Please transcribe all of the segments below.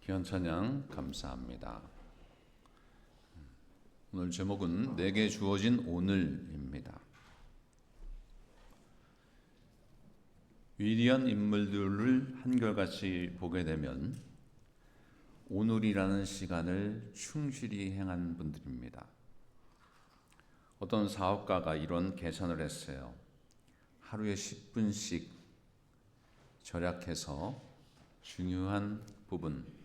귀한 찬양 감사합니다. 오늘 제목은 내게 주어진 오늘입니다. 위대한 인물들을 한결같이 보게 되면 오늘이라는 시간을 충실히 행한 분들입니다. 어떤 사업가가 이런 계산을 했어요. 하루에 10분씩 절약해서 중요한 부분,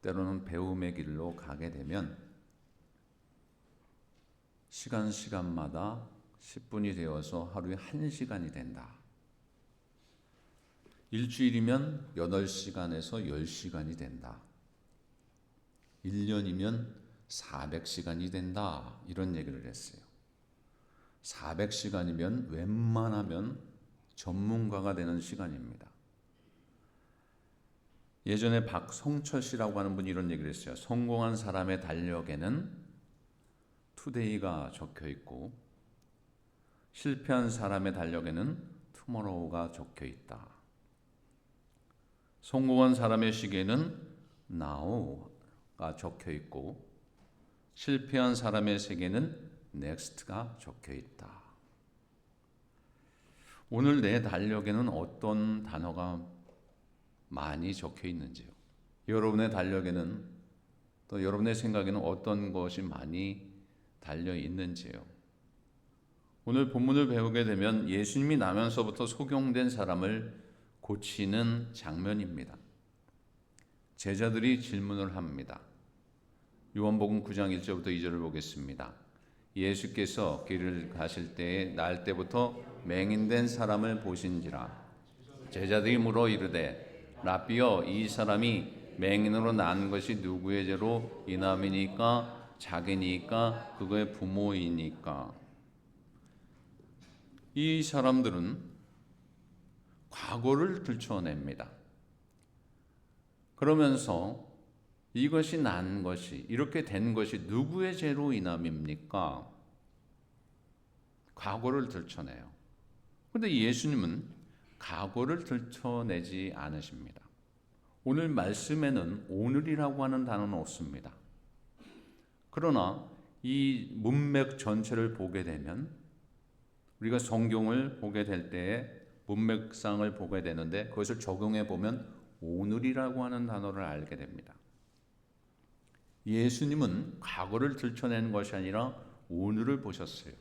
때로는 배움의 길로 가게 되면 시간마다 10분이 되어서 하루에 1시간이 된다. 일주일이면 8시간에서 10시간이 된다. 1년이면 400시간이 된다. 이런 얘기를 했어요. 400시간이면 웬만하면 전문가가 되는 시간입니다. 예전에 박성철 씨라고 하는 분이 이런 얘기를 했어요. 성공한 사람의 달력에는 투데이가 적혀 있고 실패한 사람의 달력에는 투모로우가 적혀 있다. 성공한 사람의 시계는 now가 적혀 있고 실패한 사람의 세계는 next가 적혀 있다. 오늘 내 달력에는 어떤 단어가 많이 적혀 있는지요? 여러분의 달력에는 또 여러분의 생각에는 어떤 것이 많이 달려 있는지요? 오늘 본문을 배우게 되면 예수님이 나면서부터 소경된 사람을 고치는 장면입니다. 제자들이 질문을 합니다. 요한복음 9장 1절부터 2절을 보겠습니다. 예수께서 길을 가실 때에 날 때부터 맹인된 사람을 보신지라. 제자들이 물어 이르되 라삐여, 이 사람이 맹인으로 난 것이 누구의 죄로 이남이니까 자기니까 그의 부모이니까. 이 사람들은 과거를 들춰냅니다. 그러면서 이것이 난 것이, 이렇게 된 것이 누구의 죄로 인함입니까? 과거를 들춰내요. 그런데 예수님은 과거를 들춰내지 않으십니다. 오늘 말씀에는 오늘이라고 하는 단어는 없습니다. 그러나 이 문맥 전체를 보게 되면 우리가 성경을 보게 될 때에 문맥상을 보게 되는데 그것을 적용해 보면 오늘이라고 하는 단어를 알게 됩니다. 예수님은 과거를 들춰내는 것이 아니라 오늘을 보셨어요.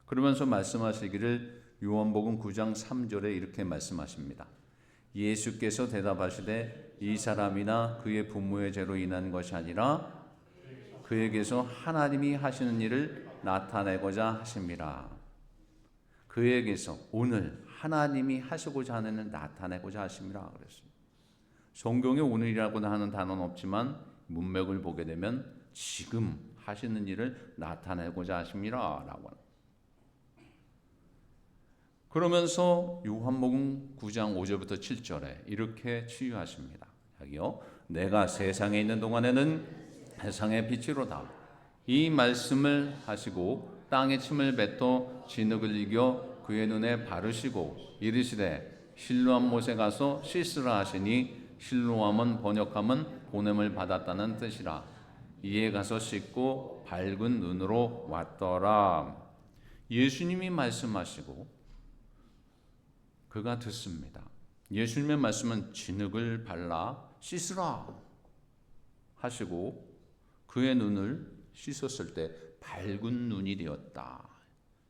그러면서 말씀하시기를 요한복음 9장 3절에 이렇게 말씀하십니다. 예수께서 대답하시되 이 사람이나 그의 부모의 죄로 인한 것이 아니라 그에게서 하나님이 하시는 일을 나타내고자 하심이라. 그에게서 오늘 하나님이 하시고자 하는 일을 나타내고자 하심이라 그랬습니다. 성경에 오늘이라고 하는 단어는 없지만 문맥을 보게 되면 지금 하시는 일을 나타내고자 하심이라 라고 합니다. 그러면서 요한복음 9장 5절부터 7절에 이렇게 치유하십니다. 여기요. 내가 세상에 있는 동안에는 세상의 빛이로다. 이 말씀을 하시고 땅에 침을 뱉어 진흙을 이겨 그의 눈에 바르시고 이르시되 실로암 못에 가서 씻으라 하시니 실로암은 번역하면 보냄을 받았다는 뜻이라. 이에 가서 씻고 밝은 눈으로 왔더라. 예수님이 말씀하시고 그가 듣습니다. 예수님의 말씀은 진흙을 발라 씻으라 하시고 그의 눈을 씻었을 때 밝은 눈이 되었다.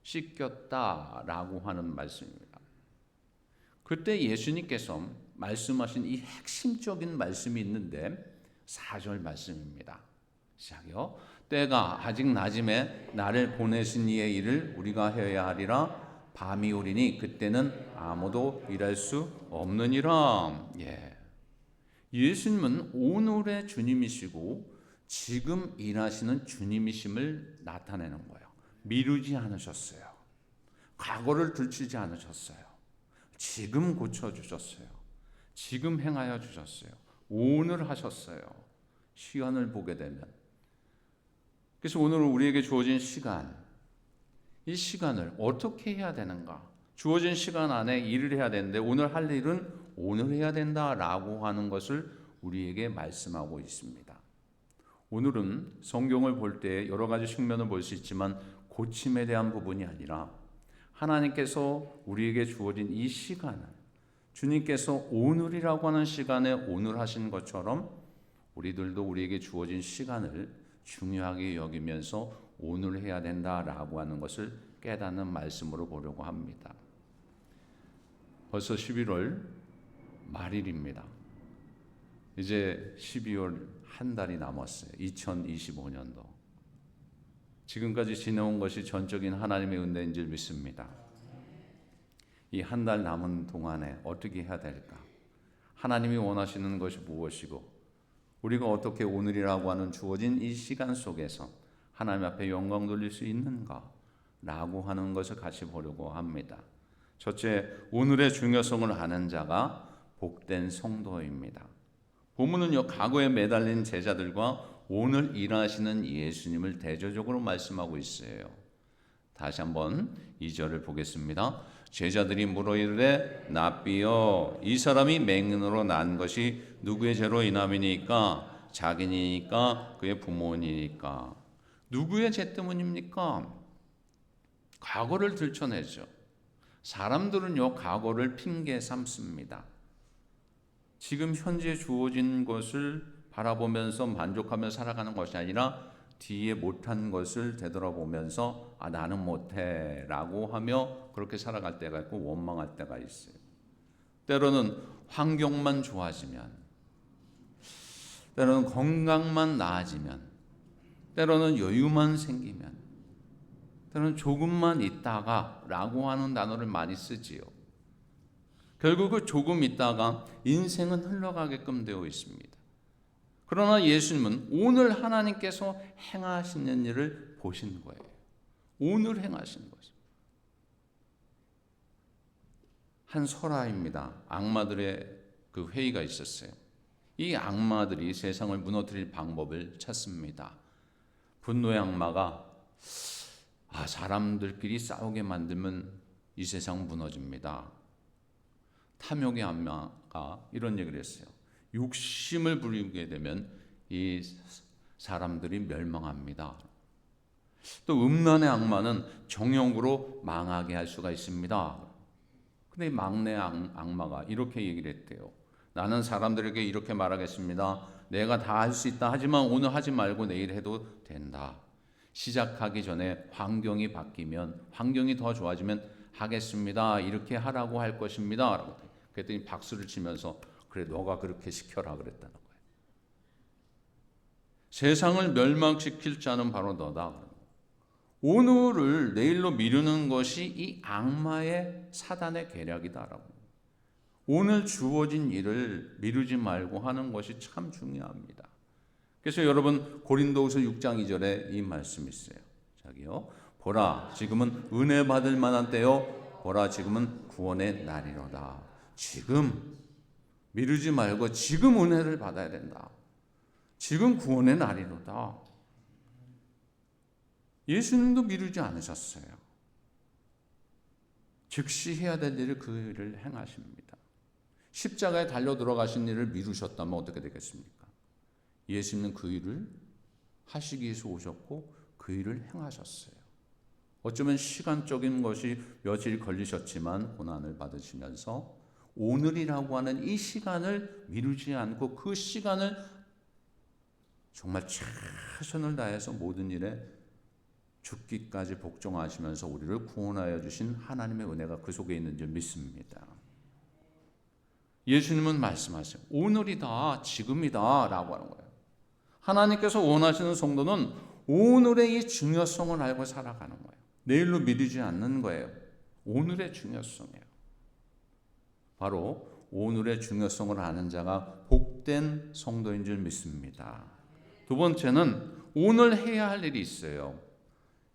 씻겼다라고 하는 말씀입니다. 그때 예수님께서 말씀하신 이 핵심적인 말씀이 있는데 4절 말씀입니다. 시작이요. 때가 아직 낮음에 나를 보내신 이의 일을 우리가 해야 하리라. 밤이 오리니 그때는 아무도 일할 수 없느니라. 예수님은 오늘의 주님이시고 지금 일하시는 주님이심을 나타내는 거예요. 미루지 않으셨어요. 과거를 들추지 않으셨어요. 지금 고쳐주셨어요. 지금 행하여 주셨어요. 오늘 하셨어요. 시간을 보게 되면. 그래서 오늘 우리에게 주어진 시간, 이 시간을 어떻게 해야 되는가? 주어진 시간 안에 일을 해야 되는데 오늘 할 일은 오늘 해야 된다라고 하는 것을 우리에게 말씀하고 있습니다. 오늘은 성경을 볼 때 여러 가지 측면을 볼 수 있지만 고침에 대한 부분이 아니라 하나님께서 우리에게 주어진 이 시간을 주님께서 오늘이라고 하는 시간에 오늘 하신 것처럼 우리들도 우리에게 주어진 시간을 중요하게 여기면서 오늘 해야 된다라고 하는 것을 깨닫는 말씀으로 보려고 합니다. 벌써 11월 말일입니다. 이제 12월 한 달이 남았어요. 2025년도. 지금까지 지내온 것이 전적인 하나님의 은혜인 줄 믿습니다. 이 한 달 남은 동안에 어떻게 해야 될까? 하나님이 원하시는 것이 무엇이고 우리가 어떻게 오늘이라고 하는 주어진 이 시간 속에서 하나님 앞에 영광 돌릴 수 있는가? 라고 하는 것을 같이 보려고 합니다. 첫째, 오늘의 중요성을 아는 자가 복된 성도입니다. 본문은요, 과거에 매달린 제자들과 오늘 일하시는 예수님을 대조적으로 말씀하고 있어요. 다시 한번 2절을 보겠습니다. 제자들이 물어 이르되 랍비여, 이 사람이 맹인으로 난 것이 누구의 죄로 인함이니까? 자기니까? 그의 부모니까? 누구의 죄 때문입니까? 과거를 들춰내죠. 사람들은요, 과거를 핑계 삼습니다. 지금 현재 주어진 것을 바라보면서 만족하며 살아가는 것이 아니라 뒤에 못한 것을 되돌아보면서 나는 못해 라고 하며 그렇게 살아갈 때가 있고 원망할 때가 있어요. 때로는 환경만 좋아지면, 때로는 건강만 나아지면, 때로는 여유만 생기면, 때로는 조금만 있다가 라고 하는 단어를 많이 쓰지요. 결국 그 조금 있다가 인생은 흘러가게끔 되어 있습니다. 그러나 예수님은 오늘 하나님께서 행하시는 일을 보신 거예요. 오늘 행하신 거죠. 한 설화입니다. 악마들의 그 회의가 있었어요. 이 악마들이 세상을 무너뜨릴 방법을 찾습니다. 분노의 악마가 사람들끼리 싸우게 만들면 이 세상 무너집니다. 탐욕의 악마가 이런 얘기를 했어요. 욕심을 부리게 되면 이 사람들이 멸망합니다. 또 음란의 악마는 정욕으로 망하게 할 수가 있습니다. 근데 막내 악마가 이렇게 얘기를 했대요. 나는 사람들에게 이렇게 말하겠습니다. 내가 다 할 수 있다. 하지만 오늘 하지 말고 내일 해도 된다. 시작하기 전에 환경이 바뀌면, 환경이 더 좋아지면 하겠습니다. 이렇게 하라고 할 것입니다. 그랬더니 박수를 치면서 그래 너가 그렇게 시켜라 그랬다는 거예요. 세상을 멸망시킬 자는 바로 너다. 오늘을 내일로 미루는 것이 이 악마의 사단의 계략이다라고. 오늘 주어진 일을 미루지 말고 하는 것이 참 중요합니다. 그래서 여러분 고린도후서 6장 2절에 이 말씀이 있어요. 자기요, 보라 지금은 은혜 받을 만한 때요, 보라 지금은 구원의 날이로다. 지금 미루지 말고 지금 은혜를 받아야 된다. 지금 구원의 날이로다. 예수님도 미루지 않으셨어요. 즉시 해야 될 일을 그 일을 행하십니다. 십자가에 달려 들어가신 일을 미루셨다면 어떻게 되겠습니까? 예수님은 그 일을 하시기 위해서 오셨고 그 일을 행하셨어요. 어쩌면 시간적인 것이 며칠 걸리셨지만 고난을 받으시면서 오늘이라고 하는 이 시간을 미루지 않고 그 시간을 정말 최선을 다해서 모든 일에 죽기까지 복종하시면서 우리를 구원하여 주신 하나님의 은혜가 그 속에 있는 줄 믿습니다. 예수님은 말씀하세요. 오늘이다, 지금이다 라고 하는 거예요. 하나님께서 원하시는 성도는 오늘의 이 중요성을 알고 살아가는 거예요. 내일로 미루지 않는 거예요. 오늘의 중요성이에요. 바로 오늘의 중요성을 아는 자가 복된 성도인 줄 믿습니다. 두 번째는 오늘 해야 할 일이 있어요.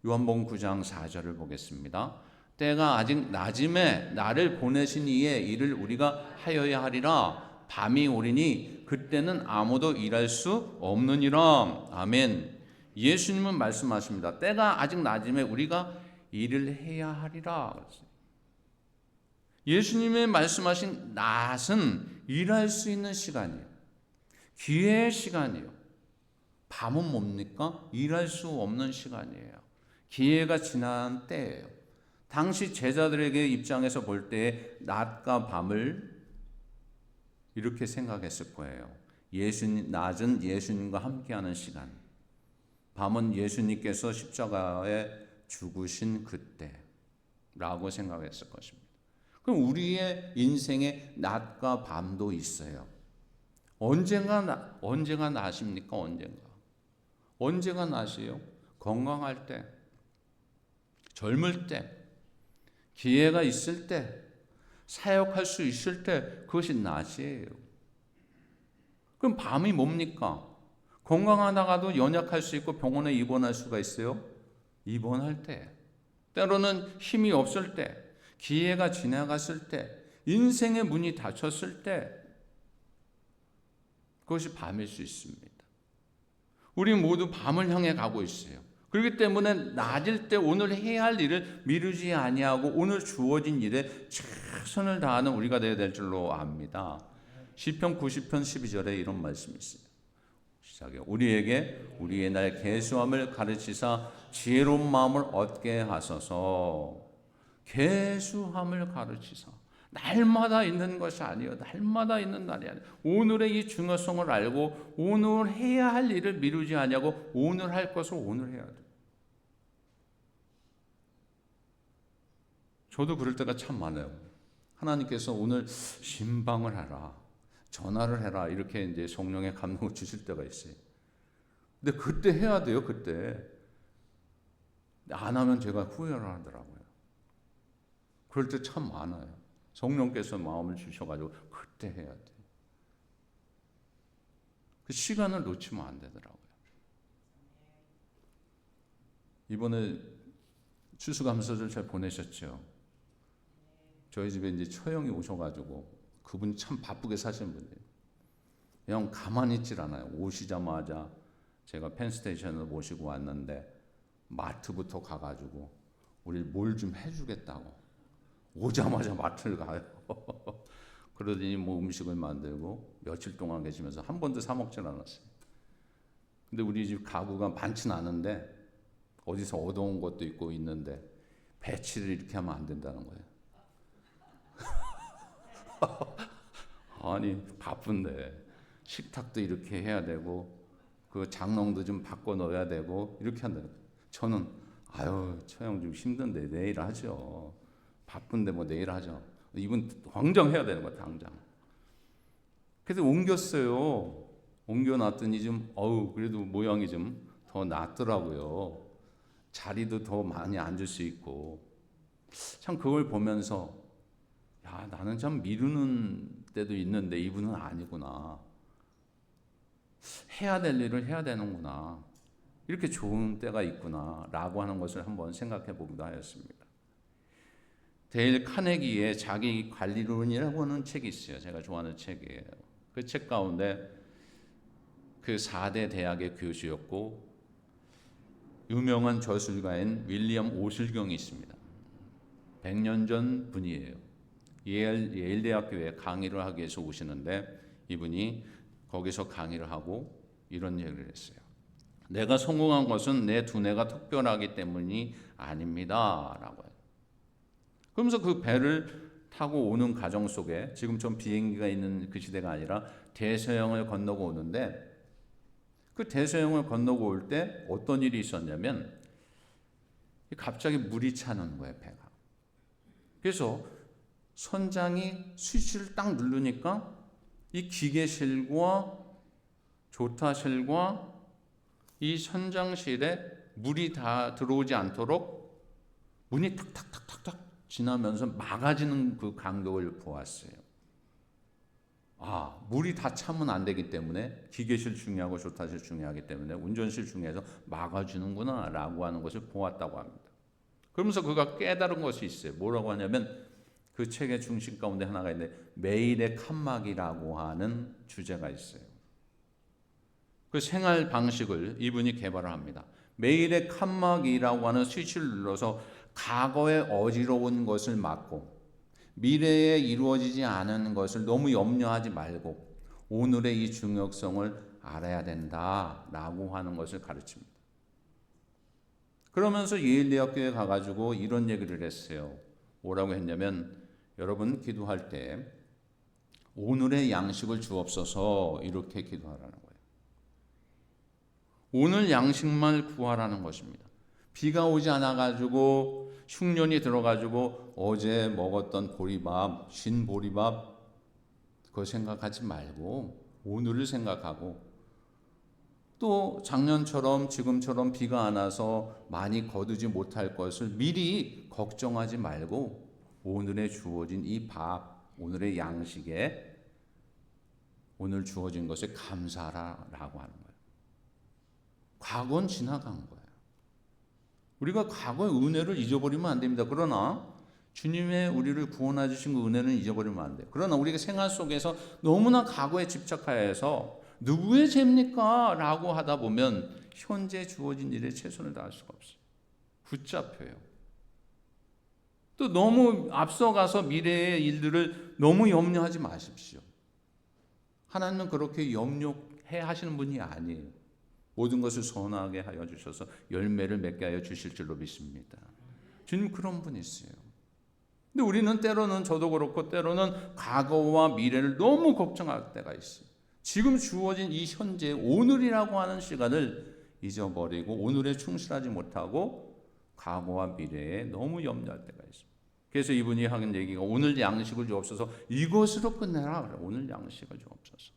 요한복음 9장 4절을 보겠습니다. 때가 아직 낮음에 나를 보내신 이의 일을 우리가 하여야 하리라. 밤이 오리니 그때는 아무도 일할 수 없느니라. 아멘. 예수님은 말씀하십니다. 때가 아직 낮음에 우리가 일을 해야 하리라. 예수님의 말씀하신 낮은 일할 수 있는 시간이에요. 기회의 시간이요. 밤은 뭡니까? 일할 수 없는 시간이에요. 기회가 지난 때예요. 당시 제자들에게 입장에서 볼 때 낮과 밤을 이렇게 생각했을 거예요. 낮은 예수님과 함께하는 시간, 밤은 예수님께서 십자가에 죽으신 그때라고 생각했을 것입니다. 그럼 우리의 인생에 낮과 밤도 있어요. 언제가 낮입니까? 언제가 낮이에요? 건강할 때, 젊을 때, 기회가 있을 때, 사역할 수 있을 때, 그것이 낮이에요. 그럼 밤이 뭡니까? 건강하다가도 연약할 수 있고 병원에 입원할 수가 있어요. 입원할 때, 때로는 힘이 없을 때, 기회가 지나갔을 때, 인생의 문이 닫혔을 때, 그것이 밤일 수 있습니다. 우리 모두 밤을 향해 가고 있어요. 그렇기 때문에 낮일 때 오늘 해야 할 일을 미루지 아니하고 오늘 주어진 일에 최선을 다하는 우리가 되어야 될 줄로 압니다. 시편 90편 12절에 이런 말씀이 있어요. 시작해요. 우리에게 우리의 날 계수함을 가르치사 지혜로운 마음을 얻게 하소서. 계수함을 가르치사. 날마다 있는 것이 아니에요. 날마다 있는 날이 아니에요. 오늘의 이 중요성을 알고 오늘 해야 할 일을 미루지 아니하고 오늘 할 것을 오늘 해야 돼요. 저도 그럴 때가 참 많아요. 하나님께서 오늘 신방을 하라, 전화를 해라 이렇게 이제 성령의 감동을 주실 때가 있어요. 근데 그때 해야 돼요. 그때 안 하면 제가 후회를 하더라고요. 그럴 때 참 많아요. 성령께서 마음을 주셔가지고 그때 해야 돼. 그 시간을 놓치면 안 되더라고요. 이번에 추수감사절 잘 보내셨죠? 저희 집에 이제 처형이 오셔가지고 그분이 참 바쁘게 사시는 분이에요. 그냥 가만히 있질 않아요. 오시자마자 제가 펜스테이션을 모시고 왔는데 마트부터 가가지고 우리 뭘 좀 해주겠다고 오자마자 마트를 가요. 그러더니 뭐 음식을 만들고 며칠 동안 계시면서 한 번도 사 먹질 않았어요. 근데 우리 집 가구가 많지는 않은데 어디서 얻어온 것도 있고 있는데 배치를 이렇게 하면 안 된다는 거예요. 아니 바쁜데 식탁도 이렇게 해야 되고 그 장롱도 좀 바꿔 넣어야 되고 이렇게 한다는 거예요. 저는 아유 처형 좀 힘든데 내일 하죠. 바쁜데 뭐 내일 하죠. 이분 당장 해야 되는 거야 당장. 그래서 옮겼어요. 옮겨놨더니 좀 그래도 모양이 좀 더 낫더라고요. 자리도 더 많이 앉을 수 있고 참 그걸 보면서 야 나는 참 미루는 때도 있는데 이분은 아니구나. 해야 될 일을 해야 되는구나. 이렇게 좋은 때가 있구나 라고 하는 것을 한번 생각해 보기도 하였습니다. 데일 카네기의 자기 관리론이라고 하는 책이 있어요. 제가 좋아하는 책이에요. 그 책 가운데 그 4대 대학의 교수였고 유명한 저술가인 윌리엄 오슬경이 있습니다. 100년 전 분이에요. 예일 대학교에 강의를 하기 위해서 오시는데 이분이 거기서 강의를 하고 이런 얘기를 했어요. 내가 성공한 것은 내 두뇌가 특별하기 때문이 아닙니다 라고 해요. 그러면서 그 배를 타고 오는 과정 속에 지금 좀 비행기가 있는 그 시대가 아니라 대서양을 건너고 오는데 그 대서양을 건너고 올 때 어떤 일이 있었냐면 갑자기 물이 차는 거예요 배가. 그래서 선장이 스위치를 딱 누르니까 이 기계실과 조타실과 이 선장실에 물이 다 들어오지 않도록 문이 탁탁탁탁탁 지나면서 막아지는 그 간격을 보았어요. 물이 다 차면 안 되기 때문에 기계실 중요하고 조타실 중요하기 때문에 운전실 중에서 막아주는구나 라고 하는 것을 보았다고 합니다. 그러면서 그가 깨달은 것이 있어요. 뭐라고 하냐면 그 책의 중심 가운데 하나가 있는데 매일의 칸막이라고 하는 주제가 있어요. 그 생활 방식을 이분이 개발을 합니다. 매일의 칸막이라고 하는 스위치를 눌러서 과거의 어지러운 것을 막고 미래에 이루어지지 않은 것을 너무 염려하지 말고 오늘의 이 중요성을 알아야 된다라고 하는 것을 가르칩니다. 그러면서 예일대학교에 가가지고 이런 얘기를 했어요. 뭐라고 했냐면, 여러분 기도할 때 오늘의 양식을 주옵소서 이렇게 기도하라는 거예요. 오늘 양식만 구하라는 것입니다. 비가 오지 않아가지고 흉년이 들어가지고 어제 먹었던 보리밥, 신 보리밥 그거 생각하지 말고 오늘을 생각하고, 또 작년처럼 지금처럼 비가 안 와서 많이 거두지 못할 것을 미리 걱정하지 말고 오늘에 주어진 이 밥, 오늘의 양식에 오늘 주어진 것에 감사하라라고 하는 거예요. 과거는 지나간 거예요. 우리가 과거의 은혜를 잊어버리면 안 됩니다. 그러나 주님의 우리를 구원해 주신 그 은혜는 잊어버리면 안 돼요. 그러나 우리가 생활 속에서 너무나 과거에 집착하여서 누구의 죄입니까? 라고 하다 보면 현재 주어진 일에 최선을 다할 수가 없어요. 붙잡혀요. 또 너무 앞서가서 미래의 일들을 너무 염려하지 마십시오. 하나님은 그렇게 염려해 하시는 분이 아니에요. 모든 것을 선하게 하여 주셔서 열매를 맺게 하여 주실 줄로 믿습니다. 주님 그런 분이세요. 근데 우리는 때로는, 저도 그렇고 때로는 과거와 미래를 너무 걱정할 때가 있어요. 지금 주어진 이 현재 오늘이라고 하는 시간을 잊어버리고 오늘에 충실하지 못하고 과거와 미래에 너무 염려할 때가 있습니다. 그래서 이분이 하는 얘기가 오늘 양식을 주옵소서, 이것으로 끝내라. 오늘 양식을 주옵소서.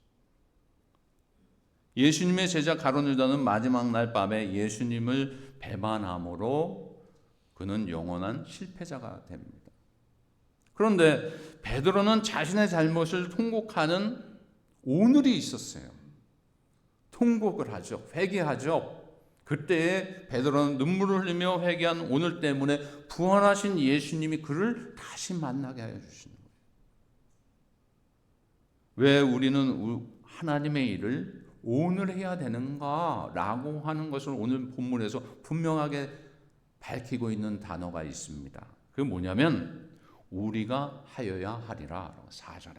예수님의 제자 가룟 유다는 마지막 날 밤에 예수님을 배반함으로 그는 영원한 실패자가 됩니다. 그런데 베드로는 자신의 잘못을 통곡하는 오늘이 있었어요. 통곡을 하죠. 회개하죠. 그때 베드로는 눈물을 흘리며 회개한 오늘 때문에 부활하신 예수님이 그를 다시 만나게 하여 주시는 거예요. 왜 우리는 하나님의 일을 오늘 해야 되는가라고 하는 것을 오늘 본문에서 분명하게 밝히고 있는 단어가 있습니다. 그게 뭐냐면 우리가 하여야 하리라. 4절에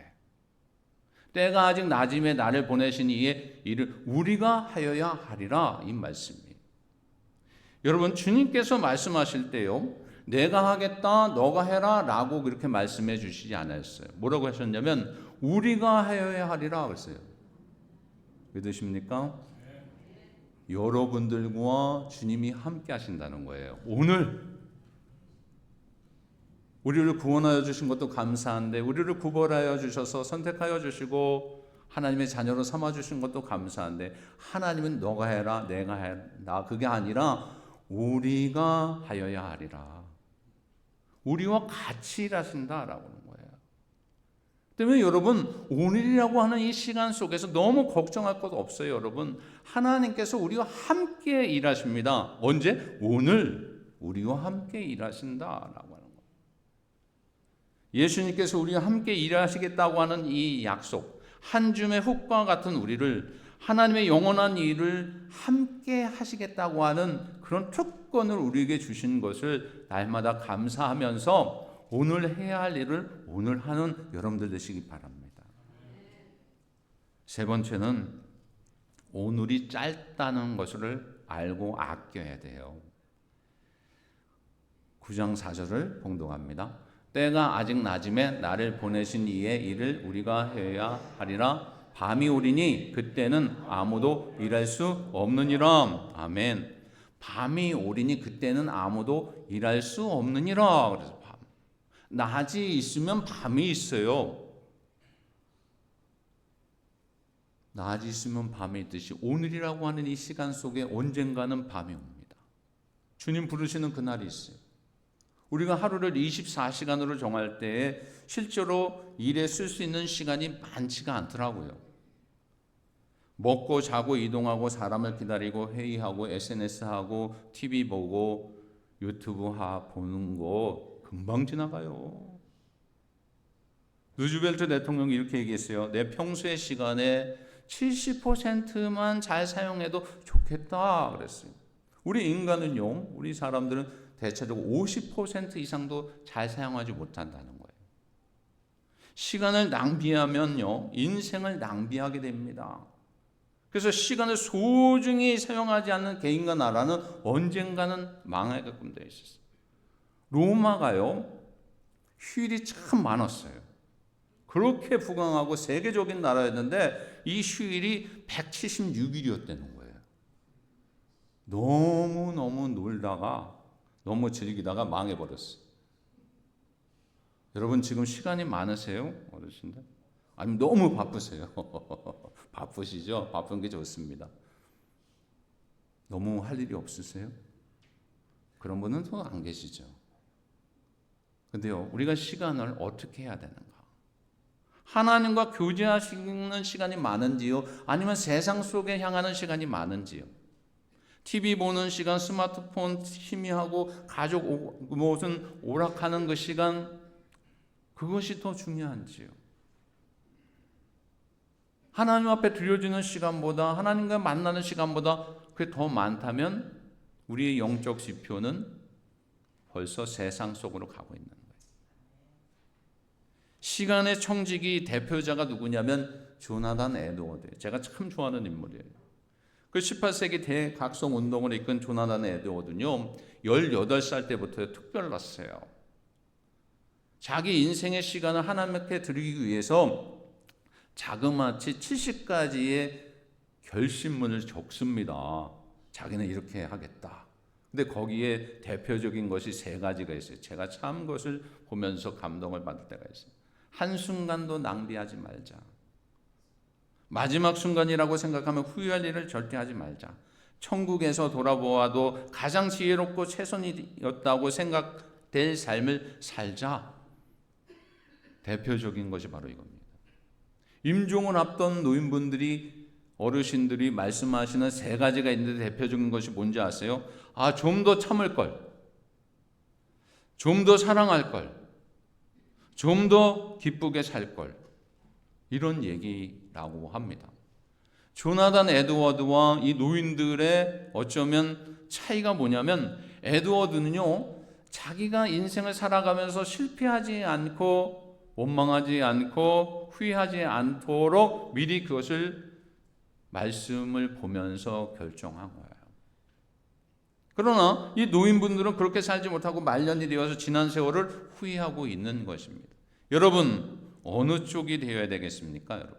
때가 아직 낮음에 나를 보내신 이의 일을 우리가 하여야 하리라, 이 말씀이에요. 여러분, 주님께서 말씀하실 때요, 내가 하겠다 너가 해라 라고 그렇게 말씀해 주시지 않았어요. 뭐라고 하셨냐면 우리가 하여야 하리라 그랬어요. 믿으십니까? 여러분들과 주님이 함께 하신다는 거예요. 오늘 우리를 구원하여 주신 것도 감사한데, 우리를 구별하여 주셔서 선택하여 주시고 하나님의 자녀로 삼아 주신 것도 감사한데, 하나님은 너가 해라 내가 해라 그게 아니라 우리가 하여야 하리라. 우리와 같이 일하신다라고 하는 거예요. 때문에 여러분, 오늘이라고 하는 이 시간 속에서 너무 걱정할 것 없어요. 여러분, 하나님께서 우리와 함께 일하십니다. 언제? 오늘 우리와 함께 일하신다라고 하는 거예요. 예수님께서 우리와 함께 일하시겠다고 하는 이 약속, 한 줌의 훅과 같은 우리를 하나님의 영원한 일을 함께 하시겠다고 하는 그런 특권을 우리에게 주신 것을 날마다 감사하면서 오늘 해야 할 일을 오늘 하는 여러분들 되시기 바랍니다. 세 번째는 오늘이 짧다는 것을 알고 아껴야 돼요. 9장 4절을 봉독합니다. 때가 아직 낮음에 나를 보내신 이의 일을 우리가 해야 하리라. 밤이 오리니 그때는 아무도 일할 수 없느니라. 아멘. 밤이 오리니 그때는 아무도 일할 수 없느니라. 그래서 낮이 있으면 밤이 있어요. 낮이 있으면 밤이 있듯이 오늘이라고 하는 이 시간 속에 언젠가는 밤이 옵니다. 주님 부르시는 그날이 있어요. 우리가 하루를 24시간으로 정할 때에 실제로 일에 쓸 수 있는 시간이 많지가 않더라고요. 먹고 자고 이동하고 사람을 기다리고 회의하고 SNS하고 TV 보고 유튜브 보는 거 금방 지나가요. 루즈벨트 대통령이 이렇게 얘기했어요. 내 평소의 시간에 70%만 잘 사용해도 좋겠다 그랬어요. 우리 인간은요, 우리 사람들은 대체적으로 50% 이상도 잘 사용하지 못한다는 거예요. 시간을 낭비하면요, 인생을 낭비하게 됩니다. 그래서 시간을 소중히 사용하지 않는 개인과 나라는 언젠가는 망하게끔 되어 있었어요. 로마가요, 휴일이 참 많았어요. 그렇게 부강하고 세계적인 나라였는데 이 휴일이 176일이었다는 거예요. 너무너무 놀다가 너무 즐기다가 망해버렸어요. 여러분 지금 시간이 많으세요? 어르신들? 아니면 너무 바쁘세요? 바쁘시죠? 바쁜 게 좋습니다. 너무 할 일이 없으세요? 그런 분은 또 안 계시죠. 근데요, 우리가 시간을 어떻게 해야 되는가? 하나님과 교제하시는 시간이 많은지요? 아니면 세상 속에 향하는 시간이 많은지요? TV 보는 시간, 스마트폰 심의하고 가족 무슨 오락하는 그 시간, 그것이 더 중요한지요? 하나님 앞에 드려지는 시간보다, 하나님과 만나는 시간보다 그게 더 많다면 우리의 영적 지표는 벌써 세상 속으로 가고 있는 거예요. 시간의 청지기 대표자가 누구냐면 조나단 에드워드. 제가 참 좋아하는 인물이에요. 그 18세기 대각성 운동을 이끈 조나단 에드워드는요, 18살 때부터 특별났어요. 자기 인생의 시간을 하나님께 드리기 위해서 자그마치 70가지의 결심문을 적습니다. 자기는 이렇게 하겠다. 근데 거기에 대표적인 것이 3가지가 있어요. 제가 참 그것을 보면서 감동을 받을 때가 있어요. 한순간도 낭비하지 말자. 마지막 순간이라고 생각하면 후회할 일을 절대 하지 말자. 천국에서 돌아보아도 가장 지혜롭고 최선이었다고 생각될 삶을 살자. 대표적인 것이 바로 이겁니다. 임종을 앞둔 노인분들이, 어르신들이 말씀하시는 3가지가 있는데 대표적인 것이 뭔지 아세요? 좀 더 참을 걸, 좀 더 사랑할 걸, 좀 더 기쁘게 살 걸, 이런 얘기라고 합니다. 조나단 에드워드와 이 노인들의 어쩌면 차이가 뭐냐면, 에드워드는요, 자기가 인생을 살아가면서 실패하지 않고 원망하지 않고 후회하지 않도록 미리 그것을 말씀을 보면서 결정한 거예요. 그러나 이 노인분들은 그렇게 살지 못하고 말년이 되어서 지난 세월을 후회하고 있는 것입니다. 여러분, 어느 쪽이 되어야 되겠습니까, 여러분?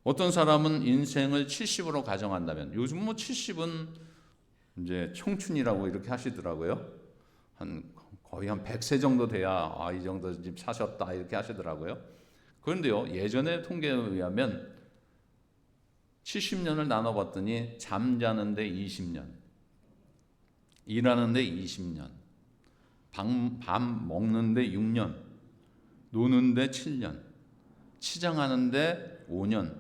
어떤 사람은 인생을 70으로 가정한다면, 요즘 70은 이제 청춘이라고 이렇게 하시더라고요. 거의 한 100세 정도 돼야 이 정도 집 사셨다 이렇게 하시더라고요. 그런데요, 예전의 통계에 의하면 70년을 나눠봤더니 잠자는데 20년, 일하는데 20년, 밥 먹는데 6년, 노는데 7년, 치장하는데 5년,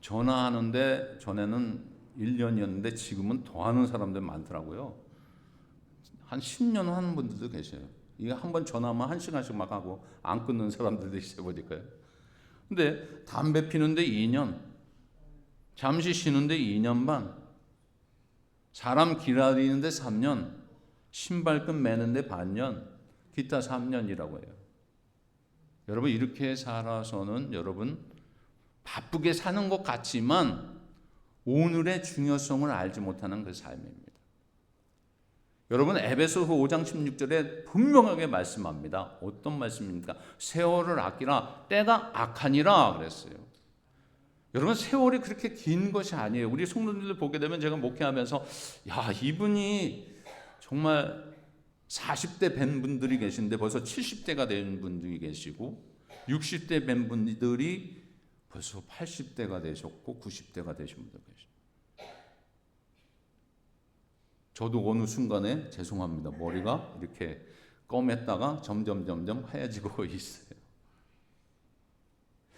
전화하는데 전에는 1년이었는데 지금은 더 하는 사람들 많더라고요. 한 10년 하는 분들도 계셔요. 이게 한번 전화하면 1시간씩 막 하고 안 끊는 사람들도 있어 보니까요. 근데 담배 피는데 2년, 잠시 쉬는데 2년 반, 사람 기다리는데 3년, 신발끈 매는데 반년, 기타 3년이라고 해요. 여러분, 이렇게 살아서는 여러분 바쁘게 사는 것 같지만 오늘의 중요성을 알지 못하는 그 삶입니다. 여러분, 에베소서 5장 16절에 분명하게 말씀합니다. 어떤 말씀입니까? 세월을 아끼라, 때가 악하니라 그랬어요. 여러분, 세월이 그렇게 긴 것이 아니에요. 우리 성도님들 보게 되면 제가 목회하면서 이분이 정말 40대 뵌 분들이 계신데 벌써 70대가 된 분들이 계시고, 60대 뵌 분들이 벌써 80대가 되셨고 90대가 되신 분들 계십니다. 저도 어느 순간에 죄송합니다. 머리가 이렇게 검했다가 점점 하얘지고 있어요.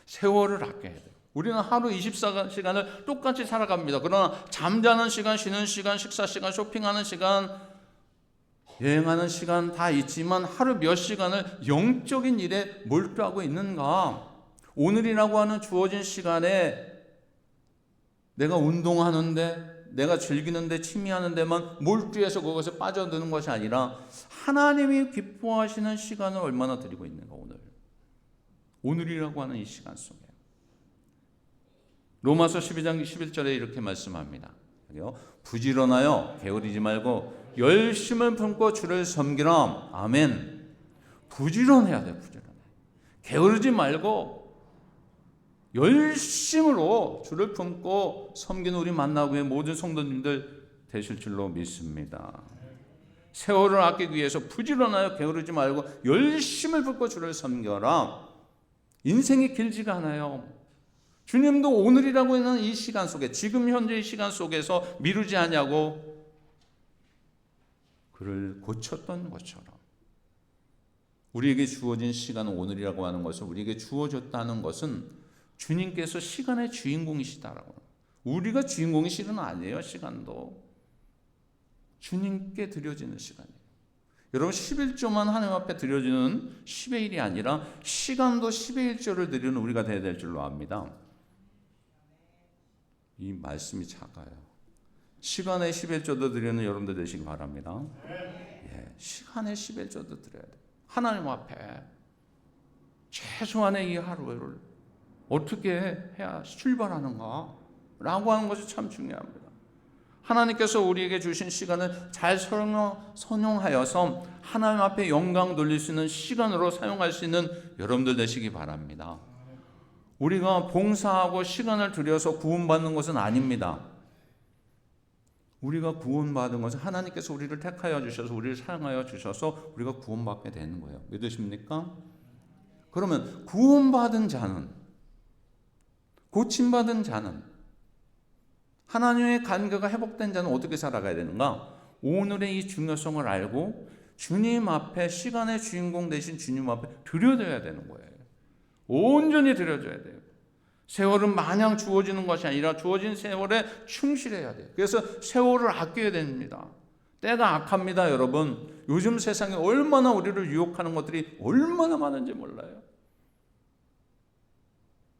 세월을 아껴야 돼요. 우리는 하루 24시간을 똑같이 살아갑니다. 그러나 잠자는 시간, 쉬는 시간, 식사 시간, 쇼핑하는 시간, 여행하는 시간 다 있지만 하루 몇 시간을 영적인 일에 몰두하고 있는가? 오늘이라고 하는 주어진 시간에 내가 운동하는데, 내가 즐기는데 취미하는 데만 몰두해서 그것에 빠져드는 것이 아니라 하나님이 기뻐하시는 시간을 얼마나 드리고 있는가. 오늘이라고 하는 이 시간 속에 로마서 12장 11절에 이렇게 말씀합니다. 부지런하여 게으르지 말고 열심을 품고 주를 섬기라. 아멘. 부지런해야 돼. 부지런해. 게으르지 말고 열심으로 주를 품고 섬기는 우리 만나고의 모든 성도님들 되실 줄로 믿습니다. 세월을 아끼기 위해서 부지런하여 게으르지 말고 열심을 품고 주를 섬겨라. 인생이 길지가 않아요. 주님도 오늘이라고 하는 이 시간 속에, 지금 현재의 시간 속에서 미루지 않냐고 그를 고쳤던 것처럼 우리에게 주어진 시간은 오늘이라고 하는 것을 우리에게 주어졌다는 것은 주님께서 시간의 주인공이시다라고. 우리가 주인공이 실은 아니에요. 시간도 주님께 드려지는 시간이에요. 여러분 11조만 하나님 앞에 드려지는 10의 1이 아니라 시간도 10의 1조를 드리는 우리가 되어야 될 줄로 압니다. 이 말씀이 작아요. 시간의 11조도 드리는 여러분들 되시기 바랍니다. 시간의 11조도 드려야 돼요. 하나님 앞에 최소한의 이 하루를 어떻게 해야 출발하는가 라고 하는 것이 참 중요합니다. 하나님께서 우리에게 주신 시간을 잘 선용하여서 하나님 앞에 영광 돌릴 수 있는 시간으로 사용할 수 있는 여러분들 되시기 바랍니다. 우리가 봉사하고 시간을 들여서 구원받는 것은 아닙니다. 우리가 구원받은 것은 하나님께서 우리를 택하여 주셔서 우리를 사용하여 주셔서 우리가 구원받게 되는 거예요. 믿으십니까? 그러면 구원받은 자는, 고침받은 자는, 하나님의 관계가 회복된 자는 어떻게 살아가야 되는가? 오늘의 이 중요성을 알고 주님 앞에, 시간의 주인공 되신 주님 앞에 드려져야 되는 거예요. 온전히 드려져야 돼요. 세월은 마냥 주어지는 것이 아니라 주어진 세월에 충실해야 돼요. 그래서 세월을 아껴야 됩니다. 때가 악합니다, 여러분. 요즘 세상에 얼마나 우리를 유혹하는 것들이 얼마나 많은지 몰라요.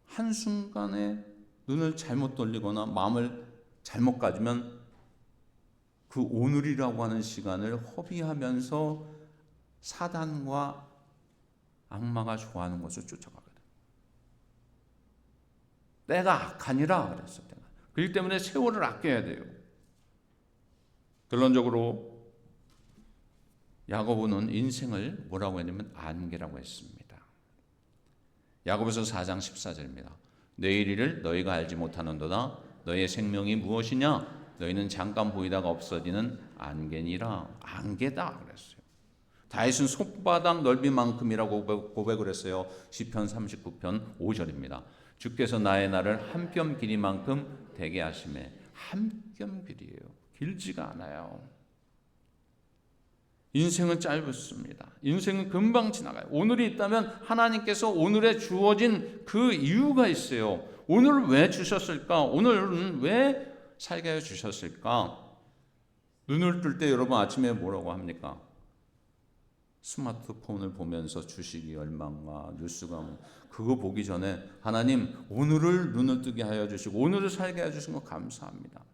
한순간에 눈을 잘못 돌리거나 마음을 잘못 가지면 그 오늘이라고 하는 시간을 허비하면서 사단과 악마가 좋아하는 것을 쫓아가게 돼요. 때가 악하니라 그랬어. 그렇기 때문에 세월을 아껴야 돼요. 결론적으로 야고보는 인생을 뭐라고 했냐면 안개라고 했습니다. 야고보서 4장 14절입니다. 내일 일을 너희가 알지 못하는도다. 너희의 생명이 무엇이냐? 너희는 잠깐 보이다가 없어지는 안개니라. 안개다 그랬어요. 다윗은 손바닥 넓이만큼이라고 고백을 했어요. 시편 39편 5절입니다. 주께서 나의 날을 한 뼘 길이만큼 되게 하심에. 한 뼘 길이에요. 길지가 않아요. 인생은 짧습니다. 인생은 금방 지나가요. 오늘이 있다면 하나님께서 오늘에 주어진 그 이유가 있어요. 오늘을 왜 주셨을까? 오늘은 왜 살게 해 주셨을까? 눈을 뜰 때 여러분 아침에 뭐라고 합니까? 스마트폰을 보면서 주식이 얼마인가, 뉴스가 그거 보기 전에 하나님 오늘을 눈을 뜨게 하여 주시고 오늘을 살게 해 주신 거 감사합니다.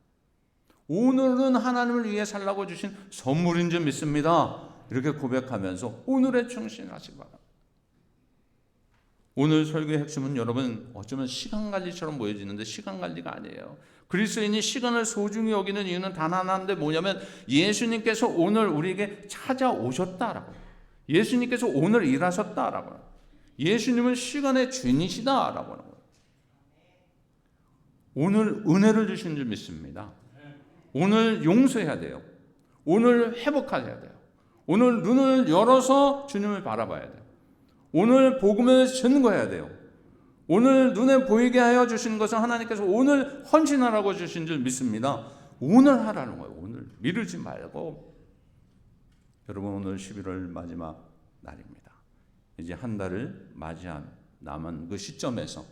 오늘은 하나님을 위해 살라고 주신 선물인 줄 믿습니다. 이렇게 고백하면서 오늘에 충실하시기 바랍니다. 오늘 설교의 핵심은 여러분 어쩌면 시간관리처럼 보여지는데 시간관리가 아니에요. 그리스도인이 시간을 소중히 여기는 이유는 단 하나인데 뭐냐면 예수님께서 오늘 우리에게 찾아오셨다라고. 예수님께서 오늘 일하셨다라고. 예수님은 시간의 주인이시다라고 하는 거예요. 오늘 은혜를 주신 줄 믿습니다. 오늘 용서해야 돼요. 오늘 회복해야 돼요. 오늘 눈을 열어서 주님을 바라봐야 돼요. 오늘 복음을 증거해야 돼요. 오늘 눈에 보이게 하여 주신 것은 하나님께서 오늘 헌신하라고 주신 줄 믿습니다. 오늘 하라는 거예요. 오늘 미루지 말고. 여러분 오늘 11월 마지막 날입니다. 이제 한 달을 맞이한 남은 그 시점에서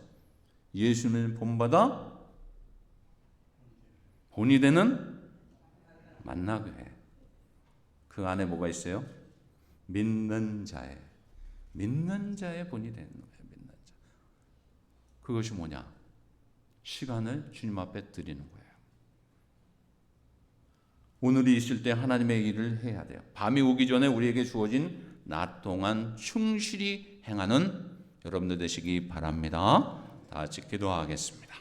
예수님을 본받아 본이 되는 만나게 해. 그 안에 뭐가 있어요? 믿는 자의 본이 되는 거예요. 믿는 자. 그것이 뭐냐? 시간을 주님 앞에 드리는 거예요. 오늘이 있을 때 하나님의 일을 해야 돼요. 밤이 오기 전에 우리에게 주어진 낮 동안 충실히 행하는 여러분들 되시기 바랍니다. 다 같이 기도하겠습니다.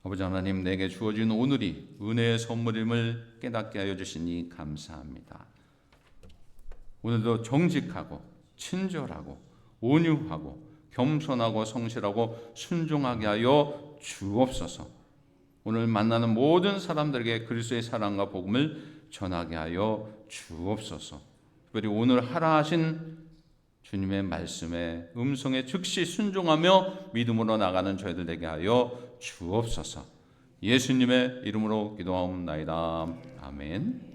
아버지 하나님, 내게 주어진 오늘이 은혜의 선물임을 깨닫게 하여 주시니 감사합니다. 오늘도 정직하고 친절하고 온유하고 겸손하고 성실하고 순종하게 하여 주옵소서. 오늘 만나는 모든 사람들에게 그리스도의 사랑과 복음을 전하게 하여 주옵소서. 특별히 오늘 하라 하신 주님의 말씀에 음성에 즉시 순종하며 믿음으로 나가는 저희들 되게 하여 주옵소서. 예수님의 이름으로 기도하옵나이다. 아멘.